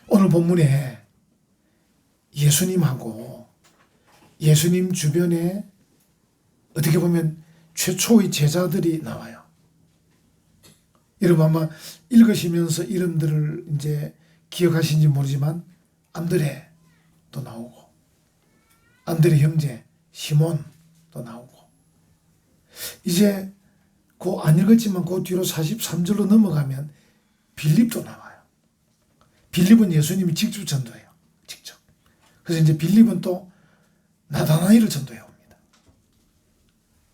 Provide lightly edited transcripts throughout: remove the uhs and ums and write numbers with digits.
오늘 본문에 예수님하고 예수님 주변에 어떻게 보면 최초의 제자들이 나와요. 여러분 아마 읽으시면서 이름들을 이제 기억하신지 모르지만 안드레도 나오고 안드레 형제 시몬도 나오고 이제 그 안 읽었지만 그 뒤로 43절로 넘어가면 빌립도 나와요. 빌립은 예수님이 직접 전도해요. 직접. 그래서 이제 빌립은 또 나다나엘을 전도해 옵니다.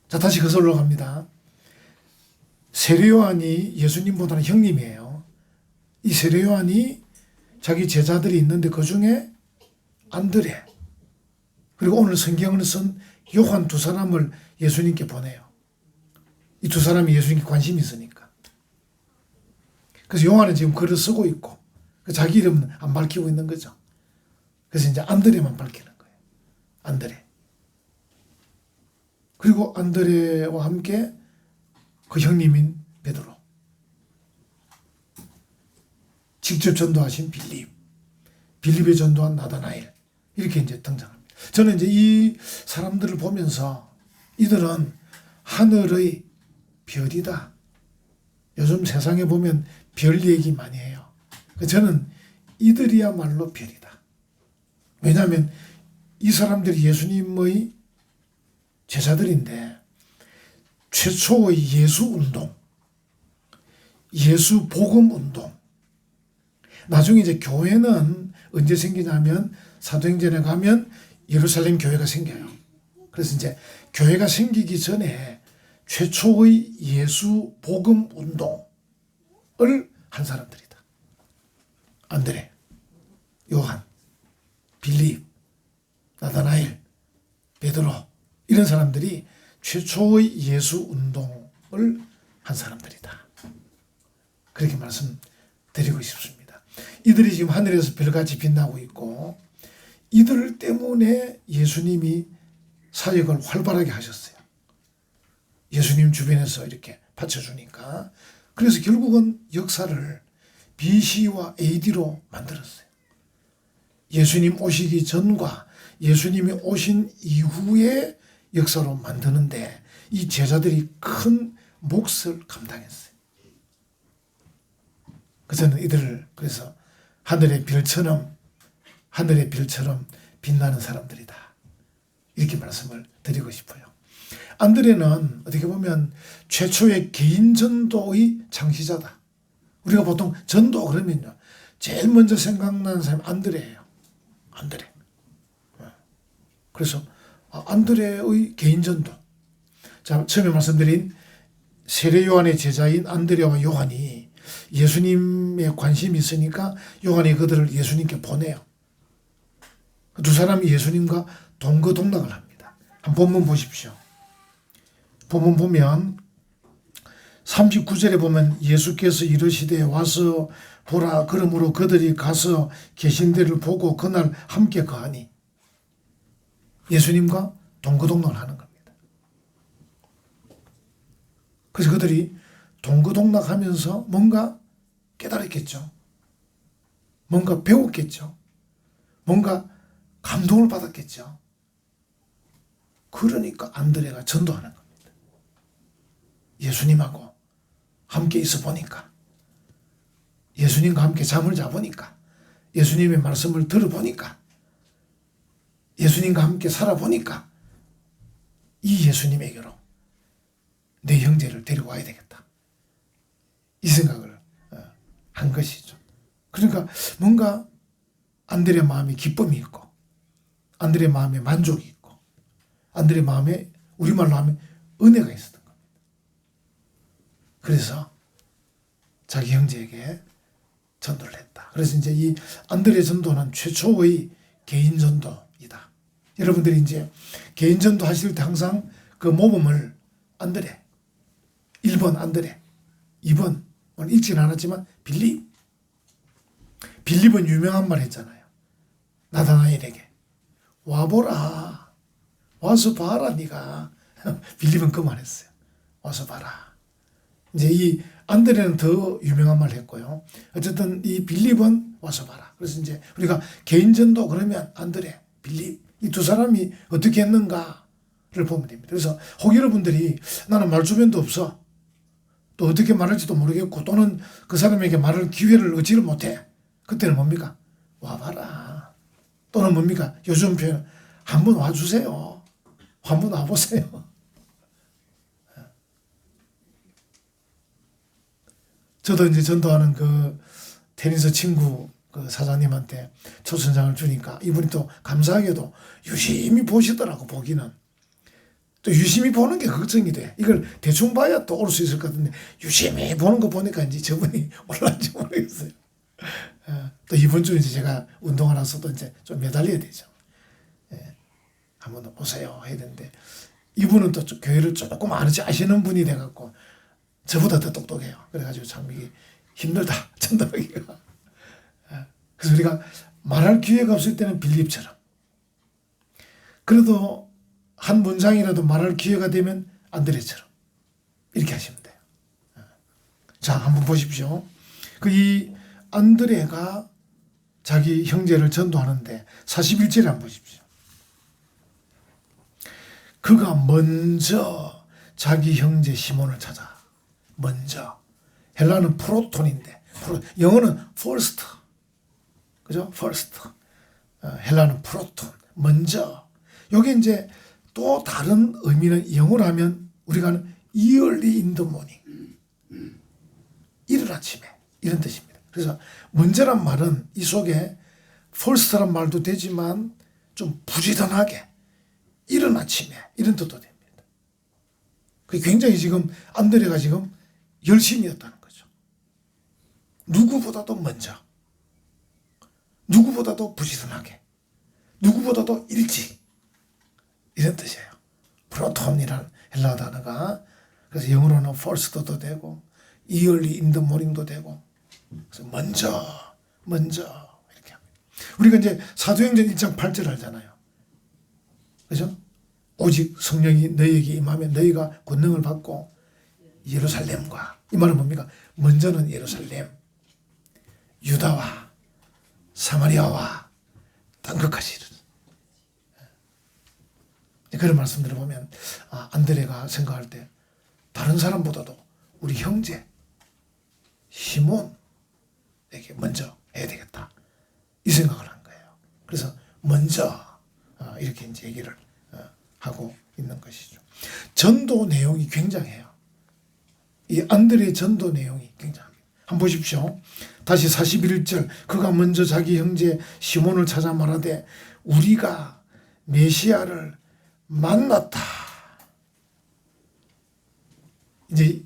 자, 다시 거슬러 갑니다. 세례요한이 예수님보다는 형님이에요. 이 세례요한이 자기 제자들이 있는데 그 중에 안드레 그리고 오늘 성경을 쓴 요한 두 사람을 예수님께 보내요. 이 두 사람이 예수님께 관심이 있으니까. 그래서 요한은 지금 글을 쓰고 있고 자기 이름은 안 밝히고 있는 거죠. 그래서 이제 안드레만 밝히는 거예요. 안드레. 그리고 안드레와 함께 그 형님인 베드로. 직접 전도하신 빌립. 빌립의 전도한 나다나엘. 이렇게 이제 등장합니다. 저는 이제 이 사람들을 보면서 이들은 하늘의 별이다. 요즘 세상에 보면 별 얘기 많이 해요. 저는 이들이야말로 별이다. 왜냐하면 이 사람들이 예수님의 제자들인데 최초의 예수 운동, 예수 복음 운동. 나중에 이제 교회는 언제 생기냐면 사도행전에 가면 예루살렘 교회가 생겨요. 그래서 이제 교회가 생기기 전에 최초의 예수 복음 운동을 한 사람들이다. 안드레, 요한, 빌립, 나다나엘, 베드로 이런 사람들이 최초의 예수 운동을 한 사람들이다. 그렇게 말씀드리고 싶습니다. 이들이 지금 하늘에서 별같이 빛나고 있고 이들 때문에 예수님이 사역을 활발하게 하셨어요. 예수님 주변에서 이렇게 받쳐주니까. 그래서 결국은 역사를 BC와 AD로 만들었어요. 예수님 오시기 전과 예수님이 오신 이후의 역사로 만드는데 이 제자들이 큰 몫을 감당했어요. 그래서 이들을 그래서 하늘의 별처럼 빛나는 사람들이다. 이렇게 말씀을 드리고 싶어요. 안드레는 어떻게 보면 최초의 개인 전도의 창시자다. 우리가 보통 전도 그러면요. 제일 먼저 생각나는 사람이 안드레예요. 안드레. 그래서 안드레의 개인 전도. 자, 처음에 말씀드린 세례 요한의 제자인 안드레와 요한이 예수님에 관심이 있으니까 요한이 그들을 예수님께 보내요. 두 사람이 예수님과 동거동락을 합니다. 한번 본문 보십시오. 본문 보면 39절에 보면 예수께서 이르시되 와서 보라. 그러므로 그들이 가서 계신 데를 보고 그날 함께 거하니. 예수님과 동거동락을 하는 겁니다. 그래서 그들이 동거동락하면서 뭔가 깨달았겠죠. 뭔가 배웠겠죠. 뭔가 감동을 받았겠죠. 그러니까 안드레가 전도하는 겁니다. 예수님하고 함께 있어 보니까, 예수님과 함께 잠을 자보니까, 예수님의 말씀을 들어보니까, 예수님과 함께 살아보니까 이 예수님에게로 내 형제를 데리고 와야 되겠다. 이 생각을 한 것이죠. 그러니까 뭔가 안드레 마음에 기쁨이 있고 안드레 마음에 만족이 있고 안드레 마음에 우리말로 하면 은혜가 있었던 겁니다. 그래서 자기 형제에게 전도를 했다. 그래서 이제 이 안드레 전도는 최초의 개인 전도이다. 여러분들이 이제 개인 전도 하실 때 항상 그 모범을 안드레, 1번 안드레, 2번 오늘 읽지는 않았지만 빌립. 빌립은 유명한 말 했잖아요. 나다나엘에게 와보라. 와서 봐라 네가. 빌립은 그 말 했어요. 와서 봐라. 이제 이 안드레는 더 유명한 말 했고요. 어쨌든 이 빌립은 와서 봐라. 그래서 이제 우리가 개인 전도 그러면 안드레, 빌립 이 두 사람이 어떻게 했는가를 보면 됩니다. 그래서 혹 여러분들이 나는 말 주변도 없어. 또 어떻게 말할지도 모르겠고 또는 그 사람에게 말할 기회를 얻지를 못해. 그때는 뭡니까? 와봐라. 또는 뭡니까? 요즘 표현 한번 와주세요. 한번 와보세요. 저도 이제 전도하는 그 테니스 친구 그 사장님한테 초선장을 주니까 이분이 또 감사하게도 유심히 보시더라고. 보기는 또 유심히 보는 게 걱정이 돼. 이걸 대충 봐야 또 올 수 있을 것 같은데 유심히 보는 거 보니까 이제 저분이 올라는지 모르겠어요. 또 이번 주 이제 제가 운동을 해서 또 이제 좀 매달려야 되죠. 한번 오세요 해야 되는데 이분은 또 교회를 조금 아시는 분이 돼갖고 저보다 더 똑똑해요. 그래가지고 참 이게 힘들다 전도하기가. 그래서 우리가 말할 기회가 없을 때는 빌립처럼 그래도 한 문장이라도 말할 기회가 되면 안드레처럼 이렇게 하시면 돼요. 자, 한번 보십시오. 이 안드레가 자기 형제를 전도하는데 41절에 한번 보십시오. 그가 먼저 자기 형제 시몬을 찾아. 먼저. 헬라는 프로톤인데 영어는 first. 그죠? first. 헬라는 프로톤. 먼저. 여기 이제 또 다른 의미는 영어로 하면 우리가 하는 early in the morning. 이른 아침에. 이런 뜻입니다. 그래서 먼저란 말은 이 속에 first란 말도 되지만 좀 부지런하게 이른 아침에 이런 뜻도 됩니다. 굉장히 지금 안드레가 지금 열심이었다는 거죠. 누구보다도 먼저, 누구보다도 부지런하게, 누구보다도 일찍 이런 뜻이에요. 프로톤이라는 헬라 단어가 그래서 영어로는 first도 되고 early in the morning도 되고 그래서 먼저 이렇게 합니다. 우리가 이제 사도행전 1장 8절 알잖아요. 그죠? 오직 성령이 너희에게 임하면 너희가 권능을 받고 예루살렘과 이 말은 뭡니까? 먼저는 예루살렘, 유다와 사마리아와 땅끝까지 이르는 그런 말씀들을 보면 안드레가 생각할 때 다른 사람보다도 우리 형제 시몬에게 먼저 해야 되겠다 이 생각을 한 거예요. 그래서 먼저 이렇게 이제 얘기를 하고 있는 것이죠. 전도 내용이 굉장해요. 이 안드레의 전도 내용이 굉장합니다. 한번 보십시오. 다시 41절 그가 먼저 자기 형제 시몬을 찾아 말하되 우리가 메시아를 만났다. 이제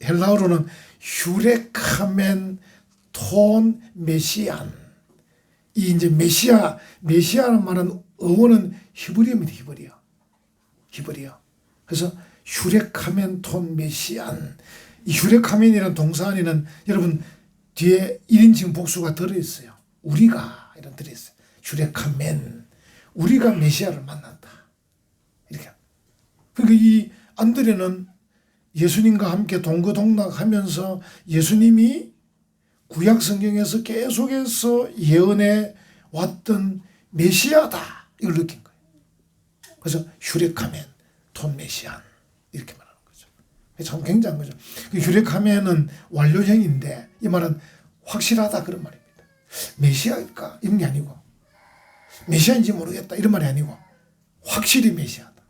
헬라어로는 휴레카멘 톤 메시안. 이 이제 메시아라는 말은 어원은 히브리어입니다. 히브리어. 그래서 휴레카멘 톤 메시안. 이 휴레카멘이라는 동사 안에는 여러분 뒤에 1인칭 복수가 들어있어요. 우리가 이런 들어있어요. 휴레카멘. 우리가 메시아를 만난다. 이렇게. 그러니까 이 안드레는 예수님과 함께 동거동락하면서 예수님이 구약 성경에서 계속해서 예언해 왔던 메시아다 이걸 느낀 거예요. 그래서 휴레카멘 톤 메시안 이렇게 말하는 거죠. 참 굉장한 거죠. 휴레카멘은 완료형인데 이 말은 확실하다 그런 말입니다. 메시아일까 이런 게 아니고 메시아인지 모르겠다 이런 말이 아니고 확실히 메시아다.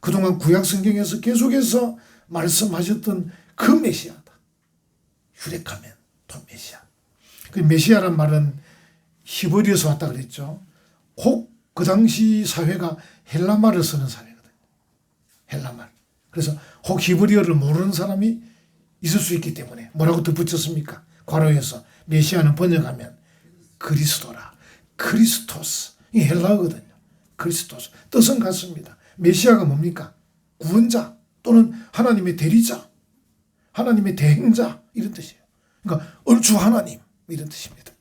그동안 구약 성경에서 계속해서 말씀하셨던 그 메시아다. 휴레카멘 톤 메시아. 그 메시아란 말은 히브리어에서 왔다 그랬죠. 혹 그 당시 사회가 헬라말을 쓰는 사회거든요. 헬라말. 그래서 혹 히브리어를 모르는 사람이 있을 수 있기 때문에 뭐라고 덧붙였습니까? 괄호에서 메시아는 번역하면 그리스도라. 크리스토스. 이 헬라어거든요. 크리스토스. 뜻은 같습니다. 메시아가 뭡니까? 구원자 또는 하나님의 대리자, 하나님의 대행자 이런 뜻이에요. 그러니까 얼추 하나님 이런 뜻입니다.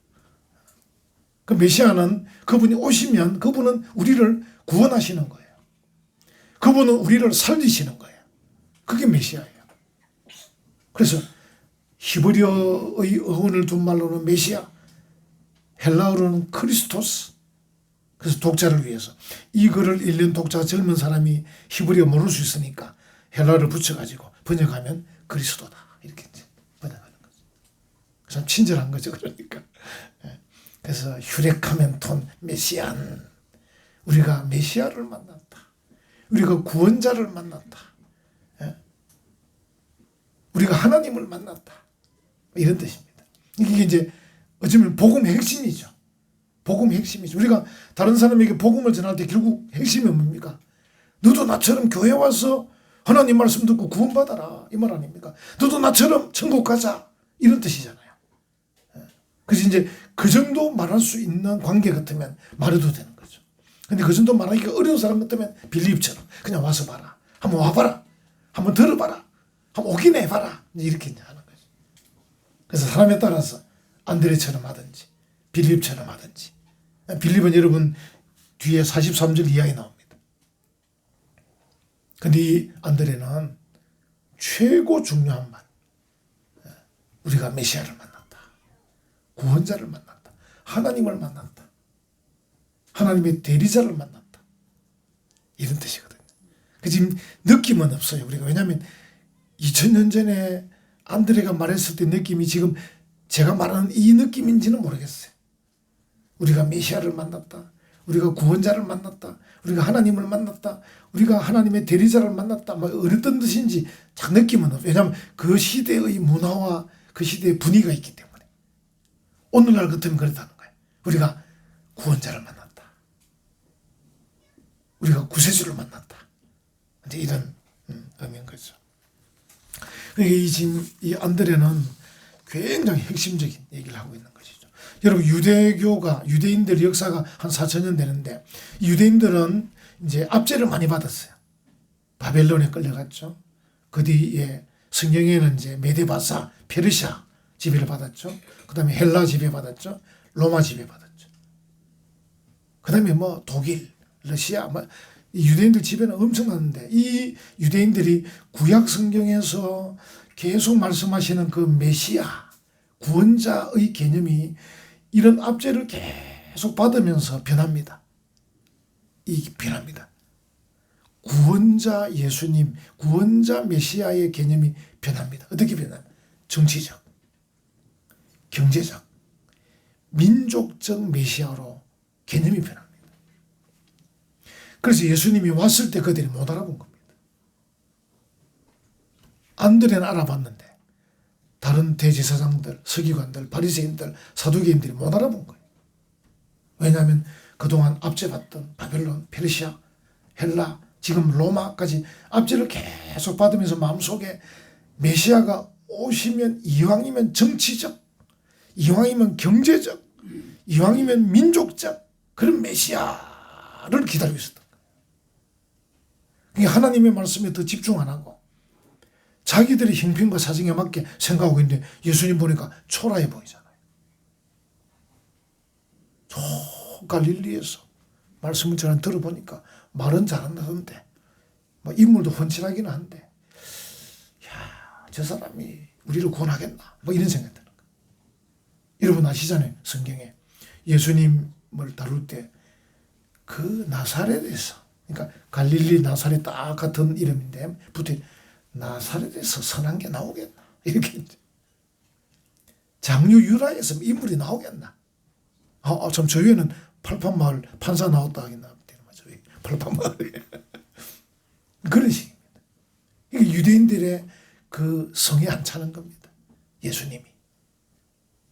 그 메시아는 그분이 오시면 그분은 우리를 구원하시는 거예요. 그분은 우리를 살리시는 거예요. 그게 메시아예요. 그래서 히브리어의 어원을 둔 말로는 메시아, 헬라어로는 크리스토스. 그래서 독자를 위해서 이 글을 읽는 독자가 젊은 사람이 히브리어 모를 수 있으니까 헬라어를 붙여가지고 번역하면 그리스도다 이렇게 이제 번역하는 거죠. 참 친절한 거죠. 그러니까 그래서 휴레카멘톤 메시안, 우리가 메시아를 만났다, 우리가 구원자를 만났다, 우리가 하나님을 만났다 이런 뜻입니다. 이게 이제 어쩌면 복음의 핵심이죠. 복음의 핵심이죠. 우리가 다른 사람에게 복음을 전할 때 결국 핵심이 뭡니까? 너도 나처럼 교회 와서 하나님 말씀 듣고 구원받아라 이 말 아닙니까? 너도 나처럼 천국 가자 이런 뜻이잖아요. 그래서 이제 그 정도 말할 수 있는 관계 같으면 말해도 되는 거죠. 근데 그 정도 말하기가 어려운 사람 같으면 빌립처럼 그냥 와서 봐라, 한번 와봐라, 한번 들어봐라, 한번 오긴 해봐라 이렇게 이제 하는 거죠. 그래서 사람에 따라서 안드레처럼 하든지 빌립처럼 하든지. 빌립은 여러분 뒤에 43절 이하에 나옵니다. 근데 이 안드레는 최고 중요한 말, 우리가 메시아를 만났다, 구원자를 만났다, 하나님을 만났다, 하나님의 대리자를 만났다 이런 뜻이거든요. 지금 느낌은 없어요. 우리가 왜냐하면 2000년 전에 안드레가 말했을 때 느낌이 지금 제가 말하는 이 느낌인지는 모르겠어요. 우리가 메시아를 만났다, 우리가 구원자를 만났다, 우리가 하나님을 만났다, 우리가 하나님의 대리자를 만났다, 뭐 어떤 뜻인지 잘 느낌은 없어요. 왜냐하면 그 시대의 문화와 그 시대의 분위기가 있기 때문에. 오늘날 같으면 그렇다는 거예요. 우리가 구원자를 만났다, 우리가 구세주를 만났다, 이제 이런 의미인 거죠. 그러니까 이 안드레는 굉장히 핵심적인 얘기를 하고 있는 것이죠. 여러분, 유대인들의 역사가 한 4,000년 되는데, 유대인들은 이제 압제를 많이 받았어요. 바벨론에 끌려갔죠. 그 뒤에 성경에는 이제 메데바사, 페르시아 지배를 받았죠. 그 다음에 헬라 지배받았죠. 로마 지배받았죠. 그 다음에 뭐 독일, 러시아, 뭐 유대인들 지배는 엄청났는데, 이 유대인들이 구약 성경에서 계속 말씀하시는 그 메시아, 구원자의 개념이 이런 압제를 계속 받으면서 변합니다. 이 변합니다. 구원자 예수님, 구원자 메시아의 개념이 변합니다. 어떻게 변하냐? 정치적, 경제적, 민족적 메시아로 개념이 변합니다. 그래서 예수님이 왔을 때 그들이 못 알아본 겁니다. 안드레는 알아봤는데 다른 대제사장들, 서기관들, 바리새인들, 사두개인들이 못 알아본 거예요. 왜냐하면 그동안 압제받던 바벨론, 페르시아, 헬라, 지금 로마까지 압제를 계속 받으면서 마음속에 메시아가 오시면 이왕이면 정치적, 이왕이면 경제적, 이왕이면 민족적 그런 메시아를 기다리고 있었던 거예요. 그러니까 하나님의 말씀에 더 집중 안 하고 자기들의 형편과 사정에 맞게 생각하고 있는데, 예수님 보니까 초라해 보이잖아요. 저 갈릴리에서 말씀을 저는 들어보니까 말은 잘한다던데, 뭐 인물도 훤칠하기는 한데, 야, 저 사람이 우리를 구원하겠나? 뭐 이런 생각이 드는 거예요. 여러분 아시잖아요. 성경에 예수님을 다룰 때 그 나사렛에서, 그러니까 갈릴리 나사렛 딱 같은 이름인데 붙어 나사렛에서 선한 게 나오겠나? 이렇게 장유 유라에서 인물이 나오겠나? 참 저위에는 팔판마을 판사 나왔다 하겠나? 저희 팔판마을 그런 식입니다. 이게 유대인들의 그 성에 안 차는 겁니다. 예수님이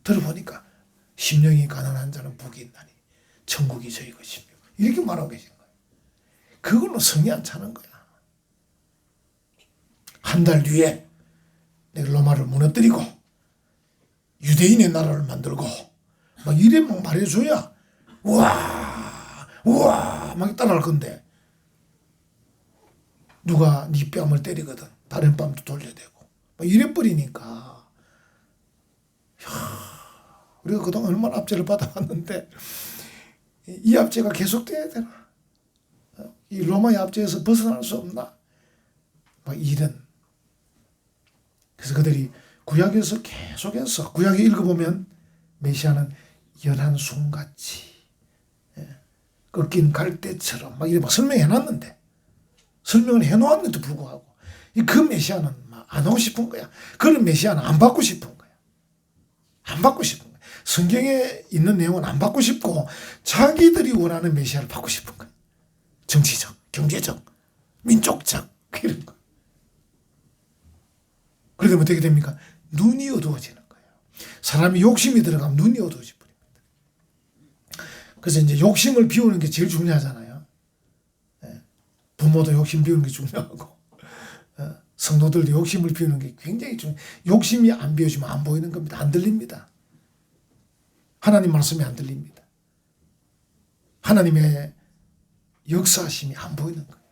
들어보니까 심령이 가난한 자는 복이 있나니 천국이 저희 것이며 이렇게 말하고 계신 거예요. 그걸로 성이 안 차는 거야. 한 달 뒤에 내가 로마를 무너뜨리고 유대인의 나라를 만들고 막 이래 막 말해줘야 우와 막 따라할 건데, 누가 네 뺨을 때리거든 다른 뺨도 돌려대고 막 이래 버리니까, 우리가 그동안 얼마나 압제를 받아왔는데 이 압제가 계속돼야 되나? 이 로마의 압제에서 벗어날 수 없나? 막 이런. 그래서 그들이 구약에서 계속해서, 구약에 읽어보면 메시아는 연한 숭같이 꺾인 갈대처럼 막 이래 막 설명해 놨는데, 설명을 해 놓았는데도 불구하고 그 메시아는 막 안 오고 싶은 거야. 그런 메시아는 안 받고 싶은 거야. 안 받고 싶은 거야. 성경에 있는 내용은 안 받고 싶고 자기들이 원하는 메시아를 받고 싶은 거야. 정치적, 경제적, 민족적 이런 거. 그러다 어떻게 됩니까? 눈이 어두워지는 거예요. 사람이 욕심이 들어가면 눈이 어두워져 버립니다. 그래서 이제 욕심을 비우는 게 제일 중요하잖아요. 부모도 욕심 비우는 게 중요하고 성도들도 욕심을 비우는 게 굉장히 중요해요. 욕심이 안 비워지면 안 보이는 겁니다. 안 들립니다. 하나님 말씀이 안 들립니다. 하나님의 역사하심이 안 보이는 거예요.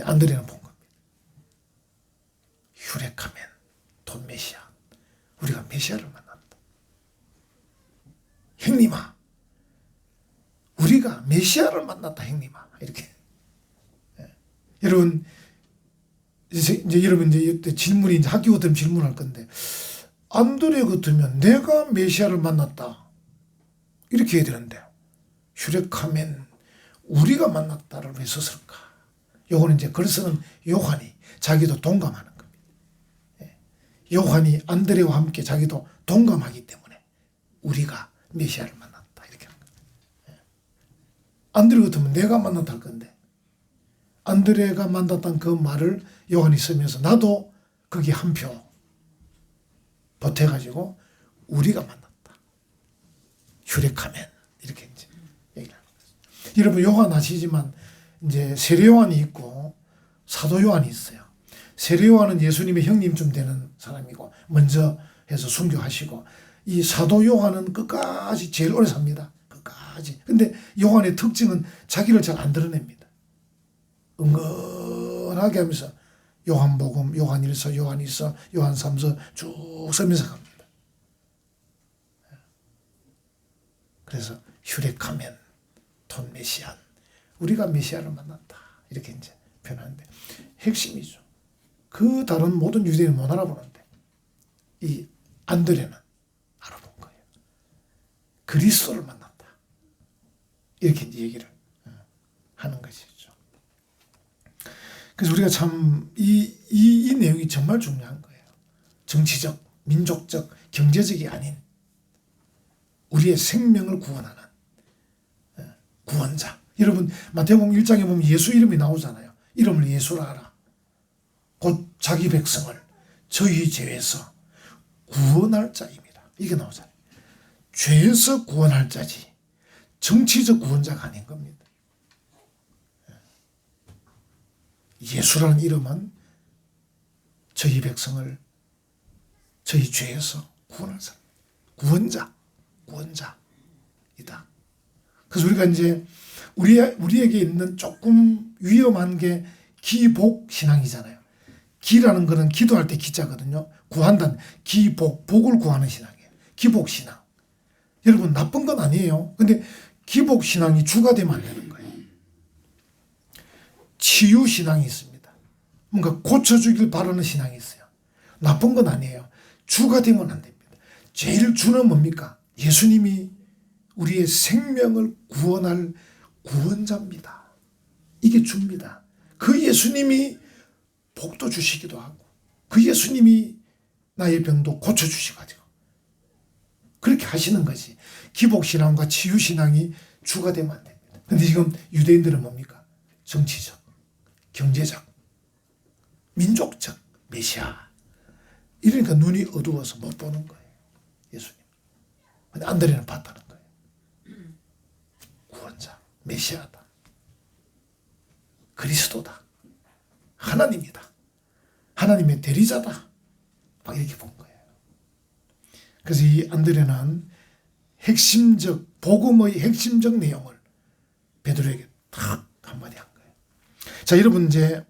안드레는 본 겁니다. 휴렉하면 돈 메시아. 우리가 메시아를 만났다. 형님아, 우리가 메시아를 만났다, 형님아. 이렇게. 여러분, 여러분 이제 질문이 이제 학교 같으면 질문할 건데, 안드레 같으면 내가 메시아를 만났다 이렇게 해야 되는데, 휴렉하면 우리가 만났다를 왜 썼을까? 요거는 이제 글 쓰는 요한이 자기도 동감하는 겁니다. 요한이 안드레와 함께 자기도 동감하기 때문에 우리가 메시아를 만났다 이렇게 하는 거예요. 안드레 같으면 내가 만났다 할 건데, 안드레가 만났던 그 말을 요한이 쓰면서 나도 거기 한 표 보태가지고 우리가 만났다. 휴렉하면 이렇게 이제 얘기를 하는 거예요. 여러분 요한 아시지만 이제 세례 요한이 있고 사도 요한이 있어요. 세례 요한은 예수님의 형님쯤 되는 사람이고 먼저 해서 순교하시고, 이 사도 요한은 끝까지 제일 오래 삽니다. 끝까지. 근데 요한의 특징은 자기를 잘 안 드러냅니다. 은근하게 하면서 요한복음, 요한일서, 요한이서, 요한삼서 쭉 쓰면서 갑니다. 그래서 휴렉하면 돈 메시안, 우리가 메시아를 만났다 이렇게 이제 표현하는데 핵심이죠. 그 다른 모든 유대인은 못 알아보는데 이 안드레는 알아본 거예요. 그리스도를 만났다 이렇게 이제 얘기를 하는 것이죠. 그래서 우리가 참 이 내용이 정말 중요한 거예요. 정치적, 민족적, 경제적이 아닌 우리의 생명을 구원하는 구원자. 여러분 마태복음 1장에 보면 예수 이름이 나오잖아요. 이름을 예수라 하라. 곧 자기 백성을 저희 죄에서 구원할 자입니다. 이게 나오잖아요. 죄에서 구원할 자지 정치적 구원자가 아닌 겁니다. 예수라는 이름은 저희 백성을 저희 죄에서 구원할 사람, 구원자이다. 그래서 우리가 이제 우리에게 있는 조금 위험한 게 기복 신앙이잖아요. 기라는 거는 기도할 때 기자거든요. 구한다는 기복, 복을 구하는 신앙이에요. 기복 신앙. 여러분 나쁜 건 아니에요. 근데 기복 신앙이 주가 되면 안 되는 거예요. 치유 신앙이 있습니다. 뭔가 고쳐주길 바라는 신앙이 있어요. 나쁜 건 아니에요. 주가 되면 안 됩니다. 제일 주는 뭡니까? 예수님이 우리의 생명을 구원할 구원자입니다. 이게 주입니다. 그 예수님이 복도 주시기도 하고 그 예수님이 나의 병도 고쳐주시가지고 그렇게 하시는 것이 기복신앙과 치유신앙이 주가 되면 안 됩니다. 근데 지금 유대인들은 뭡니까? 정치적, 경제적, 민족적 메시아. 이러니까 눈이 어두워서 못 보는 거예요. 예수님. 근데 안드레는 봤다는 거예요. 구원자, 메시아다. 그리스도다. 하나님이다. 하나님의 대리자다. 막 이렇게 본 거예요. 그래서 이 안드레는 핵심적, 복음의 핵심적 내용을 베드로에게 탁 한마디 한 거예요. 자, 여러분 이제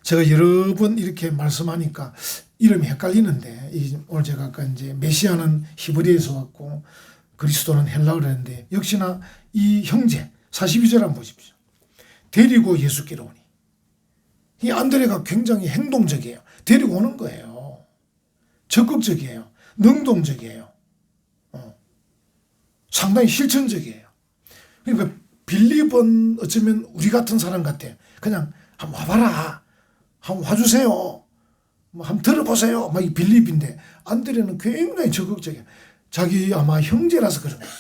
제가 여러 번 이렇게 말씀하니까 이름이 헷갈리는데, 오늘 제가 아까 이제 메시아는 히브리에서 왔고 그리스도는 헬라어를 했는데, 역시나 이 형제 42절 한번 보십시오. 데리고 예수께로 오니. 이 안드레가 굉장히 행동적이에요. 데리고 오는 거예요. 적극적이에요. 능동적이에요. 상당히 실천적이에요. 그러니까 빌립은 어쩌면 우리 같은 사람 같아. 그냥 한번 와봐라. 한번 와주세요. 뭐 한번 들어보세요. 막 이 빌립인데 안드레는 굉장히 적극적이야. 자기 아마 형제라서 그런 것 같아.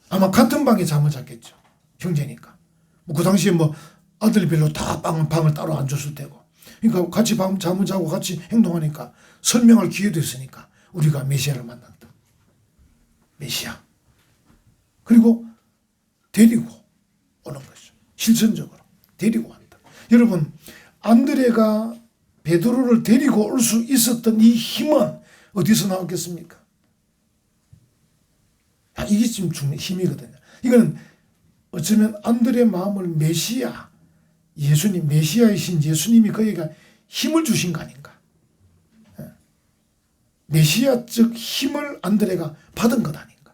아마 같은 방에 잠을 잤겠죠. 형제니까. 뭐 그 당시에 뭐 아들별로 다 방을 따로 안 줬을 테고. 그러니까 같이 잠을 자고 같이 행동하니까 설명할 기회도 있으니까 우리가 메시아를 만났다. 메시아. 그리고 데리고 오는 거죠. 실천적으로 데리고 간다. 여러분, 안드레가 베드로를 데리고 올 수 있었던 이 힘은 어디서 나왔겠습니까? 이게 지금 중요한 힘이거든요. 이거는 어쩌면 안드레의 마음을 메시아, 예수님, 메시아이신 예수님이 그에게 힘을 주신 거 아닌가. 메시아적 힘을 안드레가 받은 것 아닌가.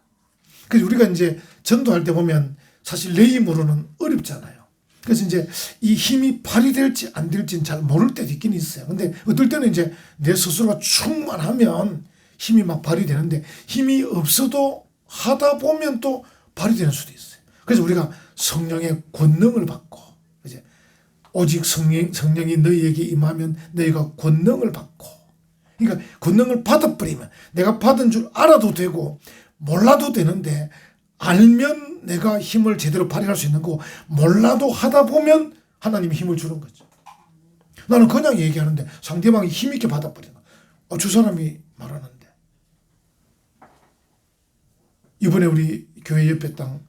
그래서 우리가 이제 전도할 때 보면 사실 내 힘으로는 어렵잖아요. 그래서 이제 이 힘이 발휘될지 안 될지는 잘 모를 때도 있긴 있어요. 근데 어떨 때는 이제 내 스스로가 충만하면 힘이 막 발휘되는데 힘이 없어도 하다 보면 또 발휘되는 수도 있어요. 그래서 우리가 성령의 권능을 받고, 이제 오직 성령이 너희에게 임하면 너희가 권능을 받고, 그러니까 권능을 받아버리면 내가 받은 줄 알아도 되고 몰라도 되는데, 알면 내가 힘을 제대로 발휘할 수 있는 거고 몰라도 하다 보면 하나님이 힘을 주는 거죠. 나는 그냥 얘기하는데 상대방이 힘있게 받아버리는 거야. 저 사람이 말하는데. 이번에 우리 교회 옆에 땅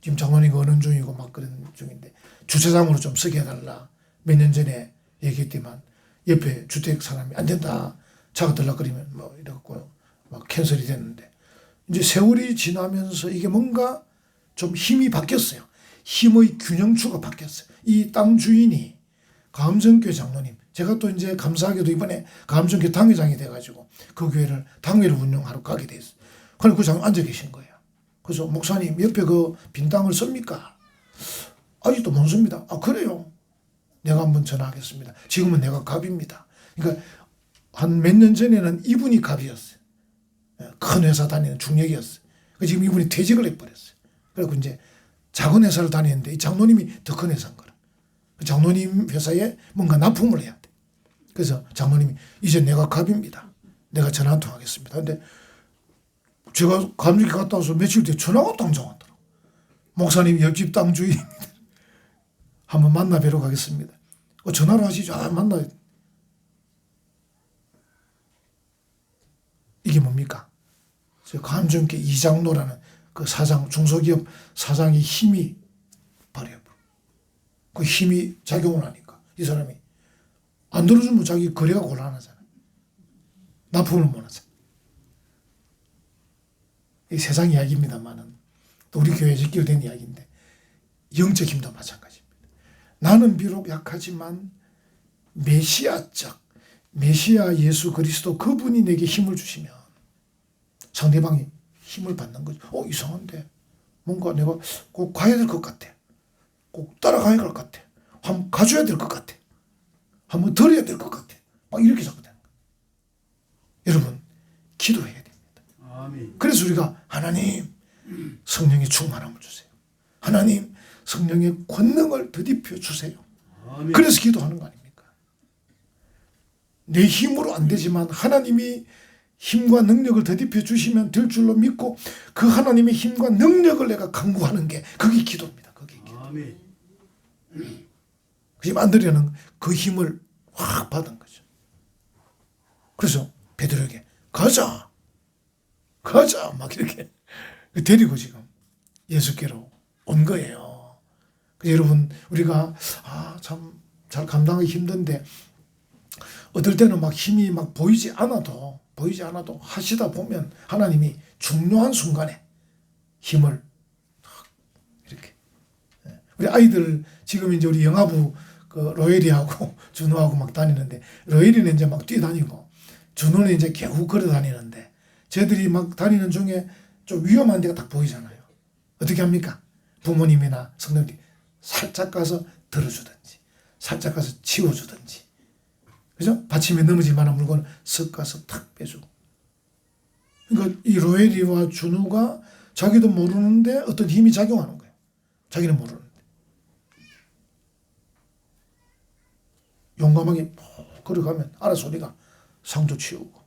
지금 장로님이 어는 중이고 막 그런 중인데 주차장으로 좀 쓰게 해달라. 몇 년 전에 얘기했지만 옆에 주택 사람이 안 된다. 차가 들락거리면 뭐 이래갖고 막 캔슬이 됐는데, 이제 세월이 지나면서 이게 뭔가 좀 힘이 바뀌었어요. 힘의 균형추가 바뀌었어요. 이 땅 주인이 가암정교회 장로님, 제가 또 이제 감사하게도 이번에 가암정교회 당회장이 돼가지고 그 교회를 당회를 운영하러 가게 됐어요. 그래서 그 장로 앉아 계신 거예요. 그래서 목사님 옆에 그 빈 땅을 씁니까? 아직도 못 씁니다. 아 그래요? 내가 한번 전화하겠습니다. 지금은 내가 갑입니다. 그러니까 한 몇 년 전에는 이분이 갑이었어요. 큰 회사 다니는 중역이었어요. 지금 이분이 퇴직을 해버렸어요. 그리고 이제 작은 회사를 다니는데 이 장로님이 더 큰 회사인 거라. 장로님 회사에 뭔가 납품을 해야 돼. 그래서 장로님이 이제 내가 갑입니다. 내가 전화 한 통 하겠습니다. 근데 제가 감옥에 갔다 와서 며칠 뒤에 전화가 당장 왔더라고. 목사님 옆집 땅 주인입니다. 한번 만나 뵈러 가겠습니다. 전화로 하시죠. 만나요. 이게 뭡니까? 감정계 이장로라는 그 사장, 중소기업 사장의 힘이 발휘해버려. 그 힘이 작용을 하니까 이 사람이 안 들어주면 자기 거래가 곤란하잖아. 납품을 못 하잖아. 이 세상 이야기입니다만은 또 우리 교회에 직결된 이야기인데 영적 힘도 마찬가지입니다. 나는 비록 약하지만 메시아적, 메시아 예수 그리스도 그분이 내게 힘을 주시면 상대방이 힘을 받는 거죠. 이상한데 뭔가 내가 꼭 가야 될 것 같아. 꼭 따라가야 될 것 같아. 한번 가줘야 될 것 같아. 한번 들어야 될 것 같아. 막 이렇게 자꾸 되는 거예요. 여러분, 기도해야 됩니다. 아멘. 그래서 우리가 하나님 성령의 충만함을 주세요. 하나님 성령의 권능을 더디펴 주세요. 아멘. 그래서 기도하는 거 아닙니까? 내 힘으로 안 되지만 하나님이 힘과 능력을 더디펴 주시면 될 줄로 믿고 그 하나님의 힘과 능력을 내가 강구하는 게 그게 기도입니다. 그게 기도. 아멘. 지금 안드레는 그 힘을 확 받은 거죠. 그래서 베드로에게 가자 막 이렇게 데리고 지금 예수께로 온 거예요. 여러분, 우리가 참 잘 감당하기 힘든데 어떨 때는 막 힘이 막 보이지 않아도 하시다 보면 하나님이 중요한 순간에 힘을 이렇게. 우리 아이들 지금 이제 우리 영화부 그 로엘이하고 준호하고 막 다니는데, 로엘이는 이제 막 뛰어다니고 준호는 이제 겨우 걸어 다니는데, 쟤들이 막 다니는 중에 좀 위험한 데가 딱 보이잖아요. 어떻게 합니까? 부모님이나 성도들이 살짝 가서 들어주든지 살짝 가서 치워주든지, 그죠? 받침에 넘어질 만한 물건을 쓱 가서 탁 빼주고. 그러니까 이 로엘이와 준우가 자기도 모르는데 어떤 힘이 작용하는 거예요. 자기는 모르는데. 용감하게 걸어가면 알아서리가 상도 치우고,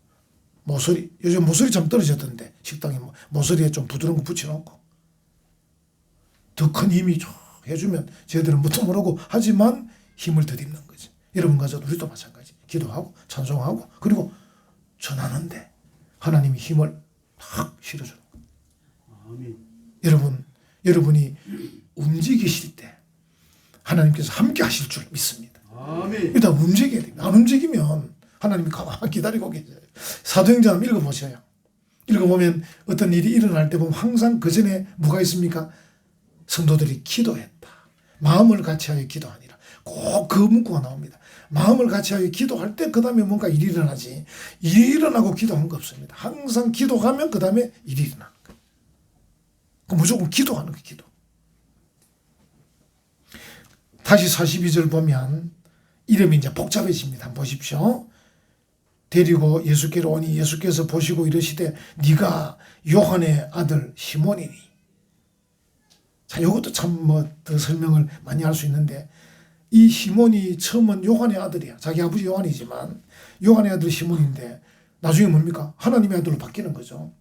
모서리, 요즘 모서리 참 떨어졌던데 식당에 모서리에 좀 부드러운 거 붙여놓고 더 큰 힘이 쫙 해주면 쟤들은 뭣도 모르고 하지만 힘을 덧입는 거지. 여러분과 저도 우리도 마찬가지. 기도하고 찬송하고 그리고 전하는데 하나님이 힘을 탁 실어주는 거예요. 여러분이 움직이실 때 하나님께서 함께 하실 줄 믿습니다. 일단 움직여야 됩니다. 안 움직이면 하나님이 가만히 기다리고 계세요. 사도행전 한번 읽어보셔요. 읽어보면 어떤 일이 일어날 때 보면 항상 그 전에 뭐가 있습니까? 성도들이 기도했다. 마음을 같이하여 기도하니라. 꼭 그 문구가 나옵니다. 마음을 같이하여 기도할 때 그 다음에 뭔가 일이 일어나지. 일이 일어나고 기도한 거 없습니다. 항상 기도하면 그 다음에 일이 일어나는 거예요. 무조건 기도하는 거예요. 기도. 다시 42절 보면 이름이 이제 복잡해집니다. 한번 보십시오. 데리고 예수께로 오니 예수께서 보시고 이르시되 네가 요한의 아들 시몬이니. 자, 이것도 참 더 설명을 많이 할 수 있는데 이 시몬이 처음은 요한의 아들이야. 자기 아버지 요한이지만 요한의 아들 시몬인데 나중에 뭡니까? 하나님의 아들로 바뀌는 거죠.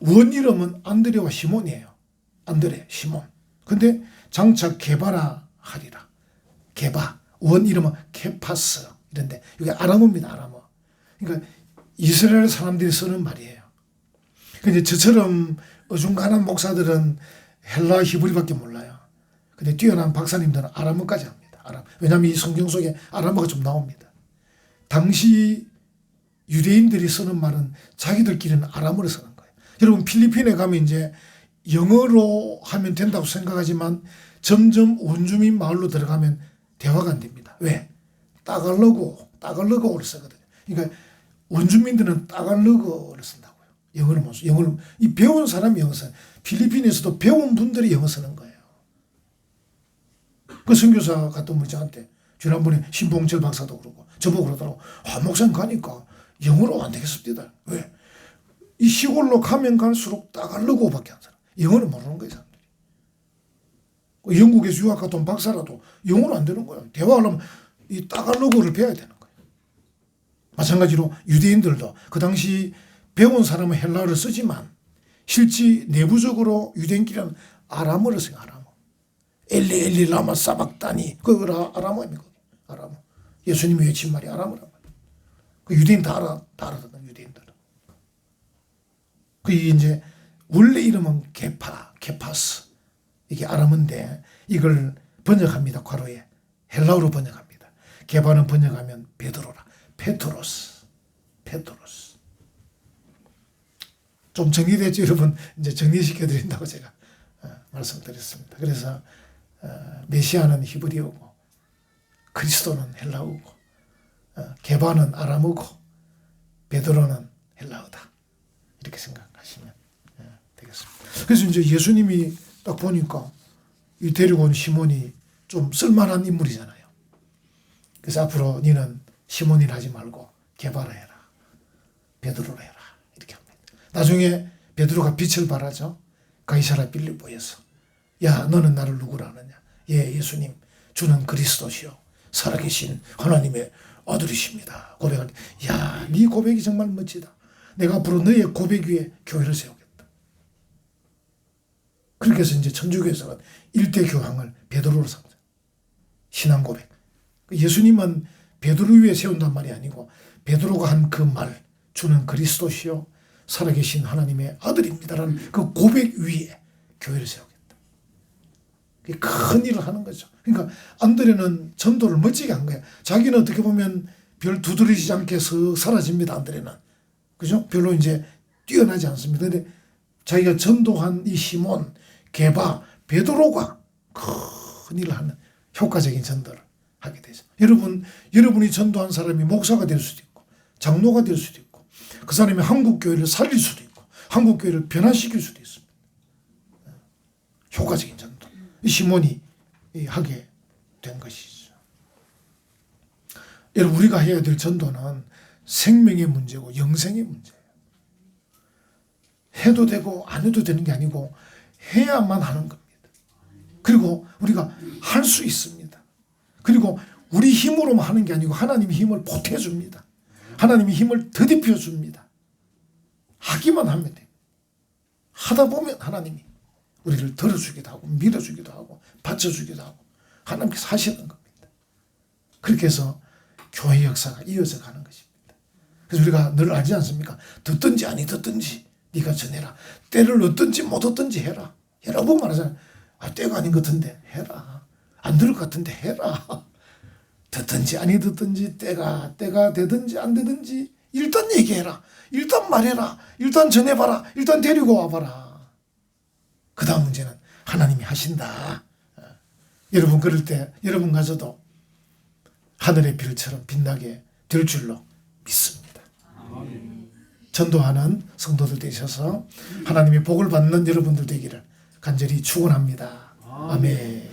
원 이름은 안드레와 시몬이에요. 안드레, 시몬. 근데 장차 게바라 하리라. 게바. 원 이름은 케파스. 이런데 이게 아람어입니다. 아람어. 그러니까 이스라엘 사람들이 쓰는 말이에요. 근데 저처럼 어중간한 목사들은 헬라 히브리밖에 몰라요. 근데 뛰어난 박사님들은 아람어까지 합니다. 왜냐하면 이 성경 속에 아람어가 좀 나옵니다. 당시 유대인들이 쓰는 말은 자기들끼리는 아람어를 쓰는 거예요. 여러분 필리핀에 가면 이제 영어로 하면 된다고 생각하지만 점점 원주민 마을로 들어가면 대화가 안 됩니다. 왜? 따갈로그어를 쓰거든요. 그러니까 원주민들은 따갈로그어를 쓴다고요. 영어를 못 써. 영어를 이 배운 사람이 영어 써요. 필리핀에서도 배운 분들이 영어 쓰는 거예요. 그 선교사 갔던 분이 저한테 지난번에 신봉철 박사도 그러고 저보고 그러더라고. 목사님 가니까 영어로 안 되겠습니다. 왜? 이 시골로 가면 갈수록 따갈로그어밖에 안 살아. 영어를 모르는 거예요, 사람들이. 영국에서 유학 갔던 박사라도 영어로 안 되는 거예요. 대화하려면 이 따갈로그를 배워야 되는 거예요. 마찬가지로 유대인들도 그 당시 배운 사람은 헬라어를 쓰지만 실제 내부적으로 유대인끼리는 아람어를 써요. 아람어. 엘리 라마 사박다니 그거 아람어입니까? 아람어. 예수님이 외친 말이 아람어란 말이에요. 그 유대인 다 알아듣는 유대인들은. 그 이제 원래 이름은 케파스. 이게 아람어인데 이걸 번역합니다. 괄호에 헬라어로 번역합니다. 게바는 번역하면 베드로라. 페트로스. 좀 정리됐죠, 여러분? 이제 정리시켜 드린다고 제가 말씀드렸습니다. 그래서 메시아는 히브리어고 그리스도는 헬라어고 게바는 아람어고 베드로는 헬라어다. 이렇게 생각하시면 되겠습니다. 그래서 이제 예수님이 딱 보니까 이 데리고 온 시몬이 좀 쓸만한 인물이잖아요. 그래서 앞으로 너는 시몬이라 하지 말고 게바라 해라. 베드로라 해라. 이렇게 합니다. 나중에 베드로가 빛을 발하죠. 가이사랴 빌립보에서. 야, 너는 나를 누구라 하느냐. 예, 예수님, 주는 그리스도시요 살아계신 하나님의 아들이십니다. 고백할 때, 야, 네 고백이 정말 멋지다. 내가 앞으로 너의 고백 위에 교회를 세우겠다. 그렇게 해서 이제 천주교에서는 일대 교황을 베드로로 삼죠. 신앙 고백. 예수님은 베드로 위에 세운단 말이 아니고 베드로가 한 그 말, 주는 그리스도시요 살아계신 하나님의 아들입니다라는 그 고백 위에 교회를 세우겠다. 큰 일을 하는 거죠. 그러니까 안드레는 전도를 멋지게 한 거예요. 자기는 어떻게 보면 별 두드러지지 않게 슥 사라집니다. 안드레는. 그죠? 별로 이제 뛰어나지 않습니다. 근데 자기가 전도한 이 시몬, 게바, 베드로가 큰 일을 하는 효과적인 전도를 하게 되죠. 여러분이 전도한 사람이 목사가 될 수도 있고 장로가 될 수도 있고 그 사람이 한국교회를 살릴 수도 있고 한국교회를 변화시킬 수도 있습니다. 효과적인 전도. 이 시몬이 하게 된 것이죠. 여러분, 우리가 해야 될 전도는 생명의 문제고 영생의 문제예요. 해도 되고 안 해도 되는 게 아니고 해야만 하는 겁니다. 그리고 우리가 할 수 있습니다. 그리고 우리 힘으로만 하는 게 아니고 하나님이 힘을 보태줍니다. 하나님이 힘을 더딥혀 줍니다. 하기만 하면 돼요. 하다 보면 하나님이 우리를 들어주기도 하고 밀어주기도 하고 받쳐주기도 하고 하나님께서 하시는 겁니다. 그렇게 해서 교회 역사가 이어져 가는 것입니다. 그래서 우리가 늘 알지 않습니까? 듣든지 아니 듣든지 네가 전해라. 때를 얻든지 못 얻든지 해라. 여러분 말하잖아요. 때가 아닌 것 같은데 해라. 안 들을 것 같은데 해라. 듣든지 아니 듣든지 때가 되든지 안 되든지 일단 얘기해라. 일단 말해라. 일단 전해봐라. 일단 데리고 와봐라. 그 다음 문제는 하나님이 하신다. 여러분 그럴 때 여러분마저도 하늘의 별처럼 빛나게 될 줄로 믿습니다. 전도하는 성도들 되셔서 하나님의 복을 받는 여러분들 되기를 간절히 축원합니다. 아멘.